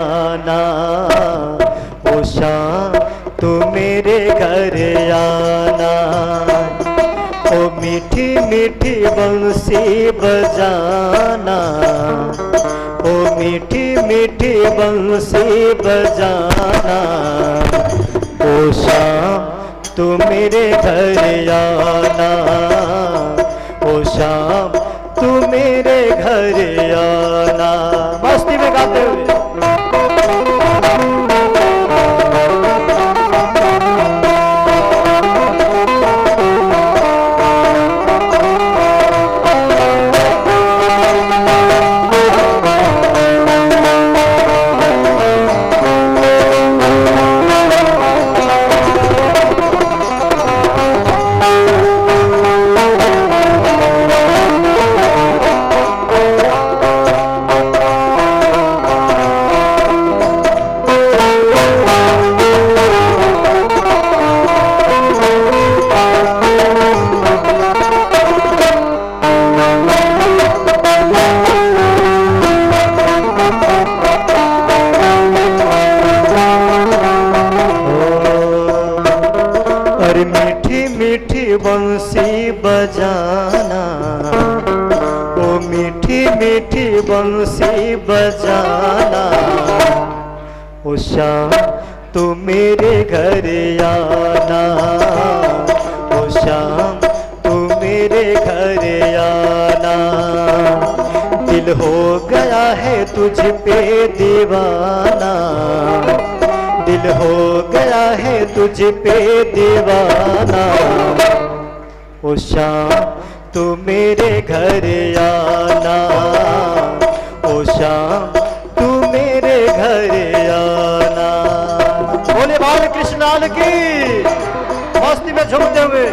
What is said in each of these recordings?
आना, ओ शाम तू मेरे घर आना। ओ मीठी मीठी बंसी बजाना, ओ मीठी मीठी बंसी बजाना। ओ शाम तू मेरे घर आना, ओ शाम तू मेरे घर आना। मस्ती में गाते हुए बंसी बजाना, ओ मीठी मीठी बंसी बजाना। ओ शाम तू मेरे घर आना, ओ शाम तू मेरे घर आना। दिल हो गया है तुझ पे दीवाना, दिल हो गया है तुझ पे दीवाना। ओ शाम तू मेरे घर आना, ओ शाम तू मेरे घर आना। बोले बाल कृष्ण लाल की, मस्ती में झूमते हुए।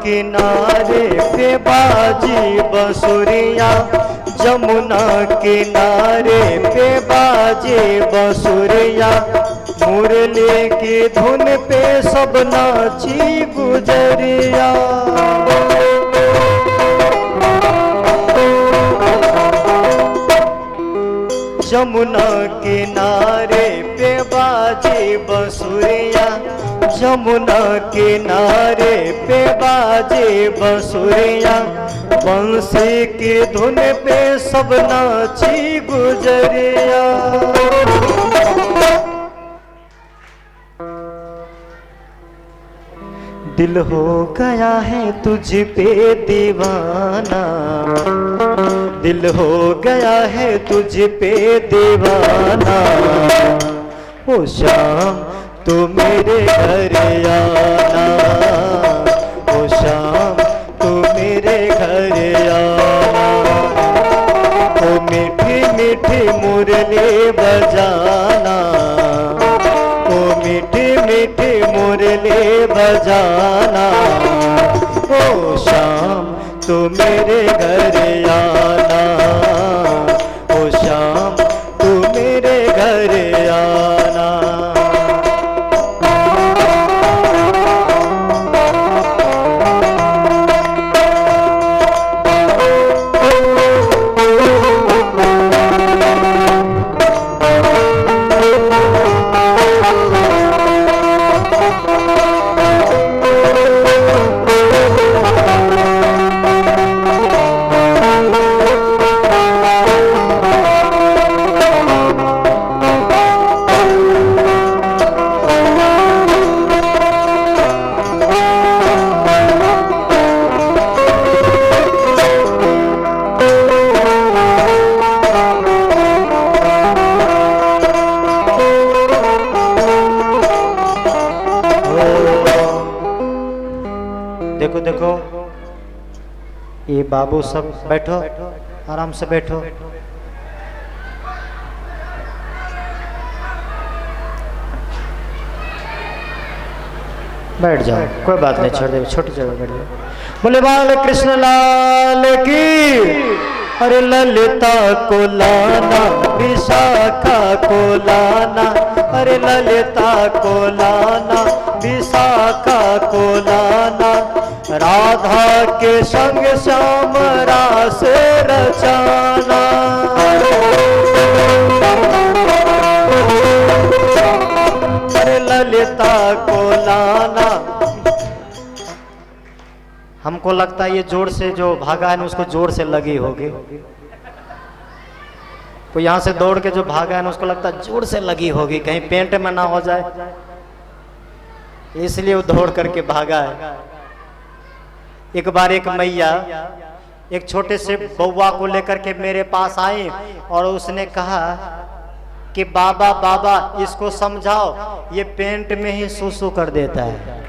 किनारे पे बाजी बंसुरिया, जमुना किनारे पे बाजी बंसुरिया। मुरली की धुन पे सब नाची गुजरिया। जमुना किनारे पे बाजी बंसुरिया, जमुना किनारे पे बाजे बंसुरिया। बंसी की धुन पे सब नाची गुजरिया। दिल हो गया है तुझ पे दीवाना, दिल हो गया है तुझ पे दीवाना। ओ शाम तू मेरे घर आना, ओ शाम तू मेरे घर आना। ओ मीठी मीठी मुरली बजाना, ओ मीठी मीठी मुरली बजाना। ओ शाम तू मेरे घर आना, ओ शाम तू मेरे घर आना। बाबू सब बैठो, आराम से बैठो। बैठ जाओ, कोई बात नहीं, छोड़ दे, छोटी जगह बैठ जाओ। बोले बाल कृष्ण लाल की। अरे ललिता को लाना, विशाखा को लाना, अरे ललिता को लाना, विशाखा को लाना, राधा के संग श्याम रास रचाना। अरे ललिता को लाना। हमको लगता है ये जोर से जो भागा है ना उसको जोर से लगी होगी, तो यहाँ से दौड़ के जो भागा है ना उसको लगता है जोर से लगी होगी, कहीं पेंट में ना हो जाए, इसलिए वो दौड़ करके भागा है। एक बार एक मैया एक छोटे से बउआ को लेकर के मेरे पास आई और उसने कहा कि बाबा बाबा इसको समझाओ, ये पेंट में ही सुसु कर देता है,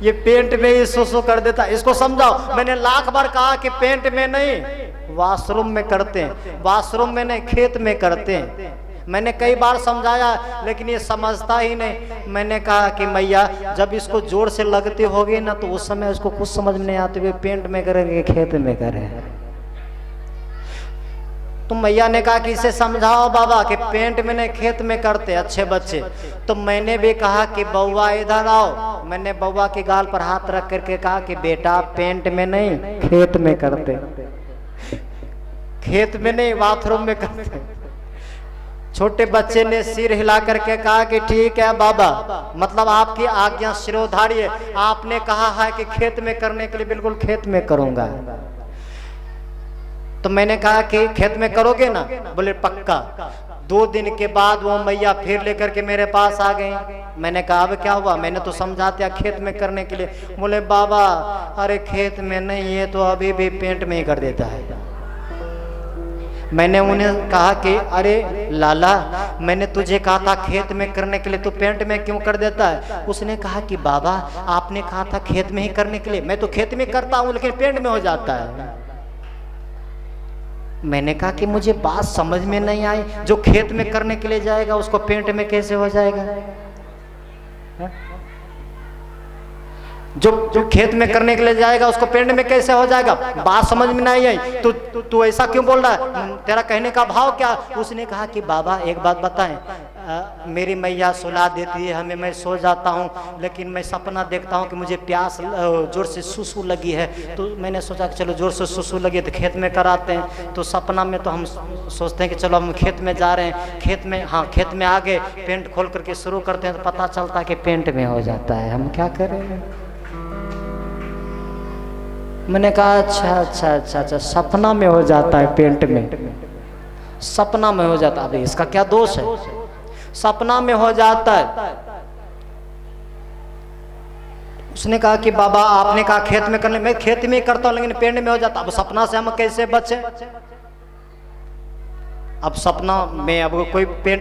ये पेंट में ही सुसु कर देता है, इसको समझाओ। मैंने लाख बार कहा कि पेंट में नहीं, वॉशरूम में करते हैं, वॉशरूम में नहीं, खेत में करते हैं। मैंने कई बार समझाया लेकिन ये समझता ही नहीं। मैंने कहा कि मैया जब इसको जोर से लगती होगी ना तो उस समय उसको कुछ समझ में नहीं आते हुए पेंट में करेंगे खेत में करें। तो मैया ने कहा कि इसे समझाओ बाबा कि पेंट में नहीं खेत में करते अच्छे बच्चे। तो मैंने भी कहा कि बउआ इधर आओ। मैंने बउआ के गाल पर हाथ रख करके कहा कि बेटा पेंट में नहीं खेत में करते, खेत में नहीं बाथरूम में करते। छोटे बच्चे ने सिर हिला करके कहा कि ठीक है बाबा, मतलब आपकी आज्ञा शिरोधार्य है, आपने कहा है कि खेत में करने के लिए बिल्कुल खेत में करूंगा। तो मैंने कहा कि खेत में करोगे ना? बोले पक्का। 2 दिन के बाद वो मैया फिर लेकर के मेरे पास आ गई। मैंने कहा अब क्या हुआ? मैंने तो समझा दिया खेत में करने के लिए। बोले बाबा अरे खेत में नहीं है तो अभी भी पेंट में ही कर देता है। मैंने उन्हें कहा कि अरे लाला मैंने तुझे कहा था खेत में करने के लिए, तो पेंट में क्यों कर देता है? उसने कहा कि बाबा आपने कहा था खेत में ही करने के लिए, मैं तो खेत में करता हूँ लेकिन पेंट में हो जाता है। मैंने कहा कि मुझे बात समझ में नहीं आई, जो खेत में करने के लिए जाएगा उसको पेंट में कैसे हो जाएगा? जो खेत में करने के लिए जाएगा उसको पेंट में कैसे हो जाएगा? बात समझ में नहीं आई। तू ऐसा क्यों बोल रहा है? तेरा कहने का भाव क्या? उसने कहा कि बाबा एक बात बताएं, मेरी मैया सुला देती है हमें, मैं सो जाता हूँ लेकिन मैं सपना देखता हूँ कि मुझे प्यास जोर से सुसु लगी है। तो मैंने सोचा कि चलो जोर से सुसु लगी तो खेत में कराते हैं। तो सपना में तो हम सोचते हैं कि चलो हम खेत में जा रहे हैं, खेत में, हाँ खेत में आ गए, पेंट खोल करके शुरू करते हैं तो पता चलता है कि पेंट में हो जाता है। हम क्या करें? मैंने कहा अच्छा, सपना में हो जाता है पेंट में, सपना में हो जाता है। अभी इसका क्या दोष है? सपना में हो जाता है। उसने कहा कि बाबा आपने कहा खेत में करने, मैं खेत में ही करता हूं लेकिन पेंट में हो जाता। अब सपना से हम कैसे बचे? अब सपना में अब कोई पेंट